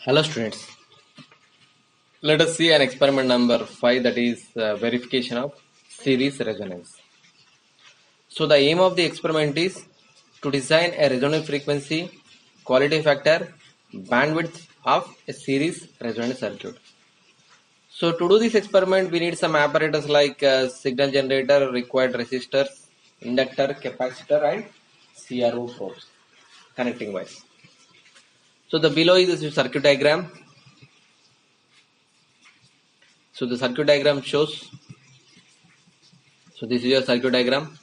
Hello students, let us see an experiment number 5, that is verification of series resonance. So the aim of the experiment is to design a resonance frequency, quality factor, bandwidth of a series resonance circuit. So to do this experiment we need some apparatus like signal generator, required resistors, inductor, capacitor and CRO probes connecting wires. So the below is the circuit diagram. So the circuit diagram shows, so this is your circuit diagram.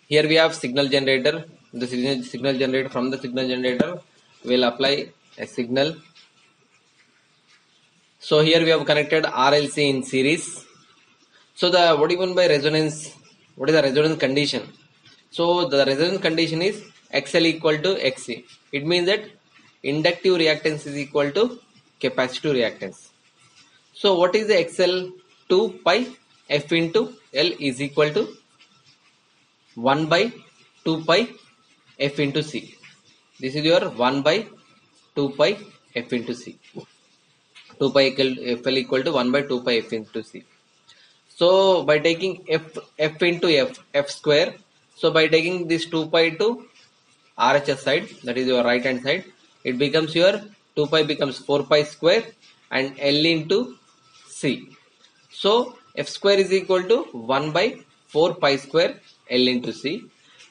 Here we have signal generator. The signal generator, from the signal generator will apply a signal. So here we have connected RLC in series. So the what do you mean by resonance? What is the resonance condition? So the resonance condition is XL equal to XC. It means that inductive reactance is equal to capacitive reactance. So what is the XL? 2 pi F into L is equal to 1 by 2 pi F into C. This is your 1 by 2 pi F into C. 2 pi FL equal to 1 by 2 pi F into C. So by taking F into F square, so by taking this 2 pi to RHS side, that is your right hand side, it becomes your 2 pi becomes 4 pi square and L into C. So F square is equal to 1 by 4 pi square L into C.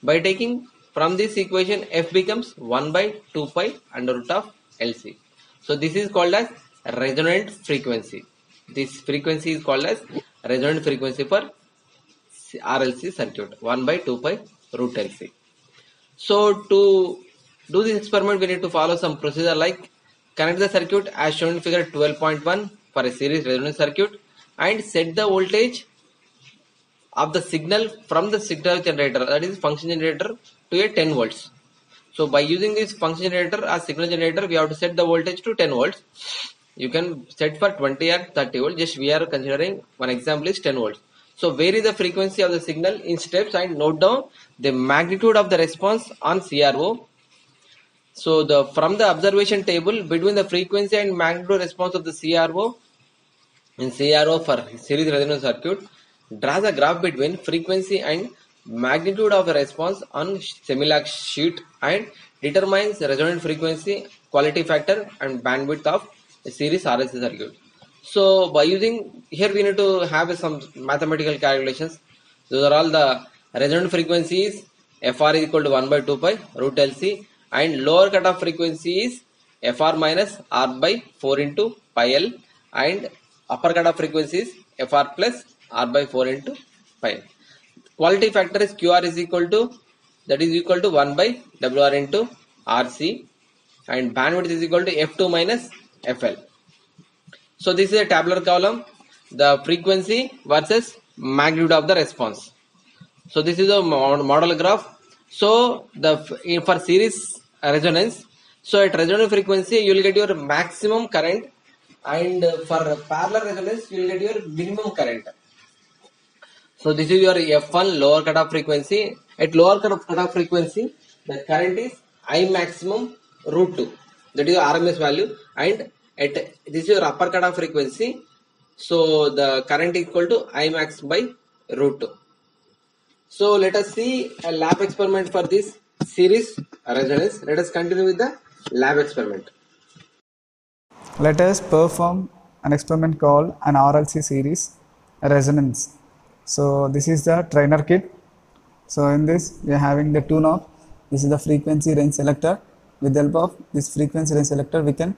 By taking from this equation, F becomes 1 by 2 pi under root of LC. So this is called as resonant frequency. This frequency is called as resonant frequency for RLC circuit, 1 by 2 pi root LC. So to do this experiment, we need to follow some procedure like connect the circuit as shown in figure 12.1 for a series resonance circuit and set the voltage of the signal from the signal generator, that is function generator, to a 10 volts. So by using this function generator or signal generator, we have to set the voltage to 10 volts. You can set for 20 or 30 volts. Just we are considering one example is 10 volts. So vary the frequency of the signal in steps and note down the magnitude of the response on CRO. So from the observation table between the frequency and magnitude response of the CRO in CRO for series resonance circuit, draws a graph between frequency and magnitude of the response on Semilac sheet and determines the resonant frequency, quality factor and bandwidth of a series RLC circuit. So by using here we need to have some mathematical calculations. Those are all the resonant frequencies. FR is equal to 1 by 2 pi root LC and lower cutoff frequency is FR minus R by 4 into pi L and upper cutoff frequency is FR plus R by 4 into pi. Quality factor is QR is equal to, that is equal to 1 by WR into RC and bandwidth is equal to F2 minus FL. So this is a tabular column, the frequency versus magnitude of the response. So this is a model graph. So for series resonance, so at resonant frequency you will get your maximum current and for parallel resonance you will get your minimum current. So this is your F1 lower cutoff frequency. At lower cutoff frequency, the current is I maximum root 2. That is your RMS value. And at this is your upper cutoff frequency. So the current is equal to I max by root 2. So let us see a lab experiment for this series resonance. Let us continue with the lab experiment. Let us perform an experiment called an RLC series resonance. So this is the trainer kit. So in this we are having the two knob. This is the frequency range selector. With the help of this frequency range selector we can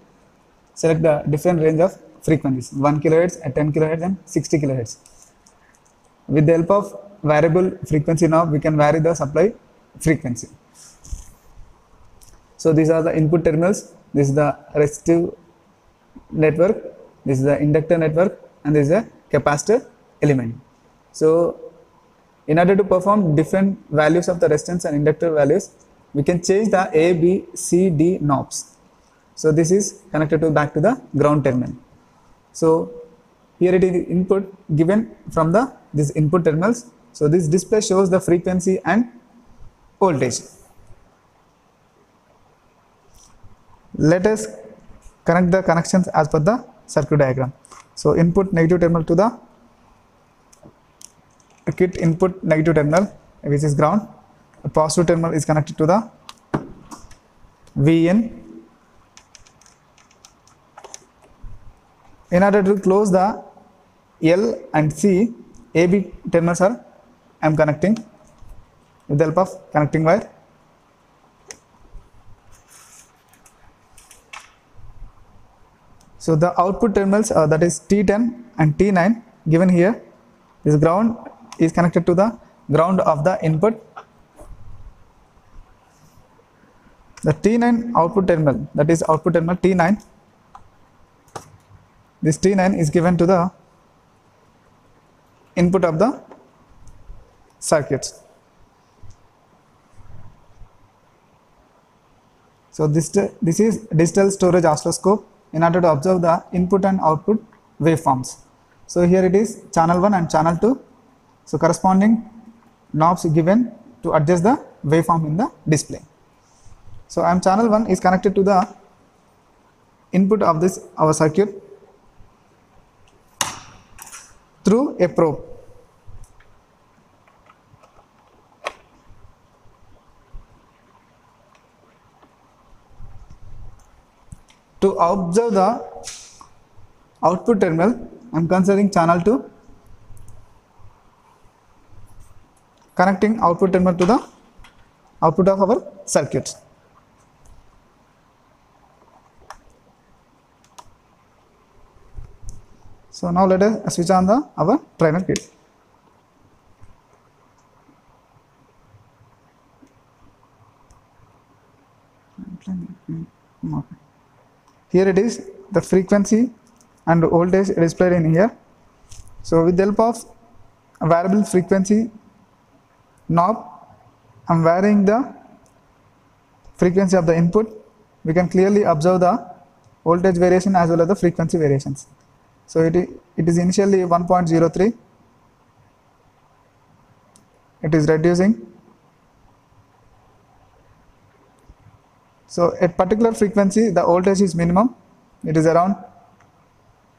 select the different range of frequencies, 1 kHz at 10 kHz and 60 kHz. With the help of variable frequency knob we can vary the supply frequency. So these are the input terminals. This is the resistive network, this is the inductor network and this is a capacitor element. So in order to perform different values of the resistance and inductor values, we can change the A, B, C, D knobs. So this is connected to back to the ground terminal. So here it is input given from this input terminals. So this display shows the frequency and voltage. Let us connect the connections as per the circuit diagram. So input negative terminal to the kit input negative terminal, which is ground. The positive terminal is connected to the VIN. In order to close the L and C, AB terminals are I am connecting with the help of connecting wire. So the output terminals, that is T10 and T9 given here, this ground is connected to the ground of the input. The T9 output terminal, that is output terminal T9, this T9 is given to the input of the circuits. So this is digital storage oscilloscope in order to observe the input and output waveforms. So here it is channel 1 and channel 2. So corresponding knobs given to adjust the waveform in the display. So channel 1 is connected to the input of this our circuit through a probe. To observe the output terminal, I am considering channel 2, connecting output terminal to the output of our circuit. So now let us switch on our trainer kit. Here it is, the frequency and voltage displayed in here. So with the help of a variable frequency knob, I am varying the frequency of the input. We can clearly observe the voltage variation as well as the frequency variations. So it is initially 1.03, it is reducing. So at particular frequency the voltage is minimum, it is around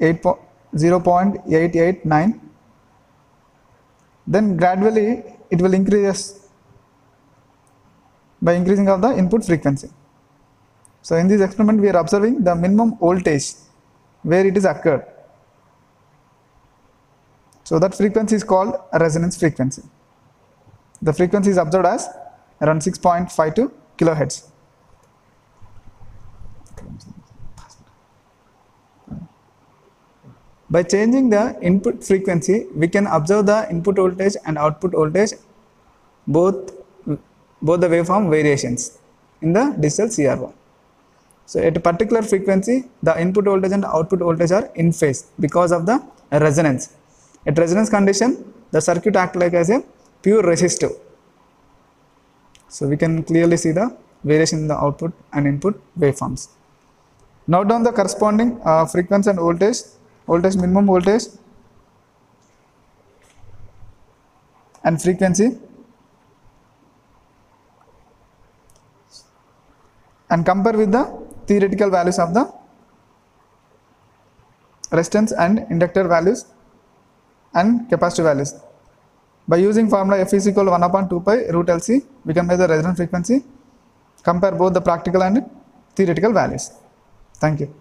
0.889. Then gradually it will increase by increasing of the input frequency. So in this experiment we are observing the minimum voltage where it is occurred. So that frequency is called a resonance frequency. The frequency is observed as around 6.52 kilohertz. By changing the input frequency, we can observe the input voltage and output voltage, both the waveform variations in the digital CR1. So at a particular frequency, the input voltage and output voltage are in phase because of the resonance. At resonance condition, the circuit acts like as a pure resistor. So we can clearly see the variation in the output and input waveforms. Note down the corresponding frequency and voltage, minimum voltage and frequency, and compare with the theoretical values of the resistance and inductor values and capacitor values. By using formula F is equal to 1/2 pi root LC, we can measure the resonance frequency, compare both the practical and theoretical values. Thank you.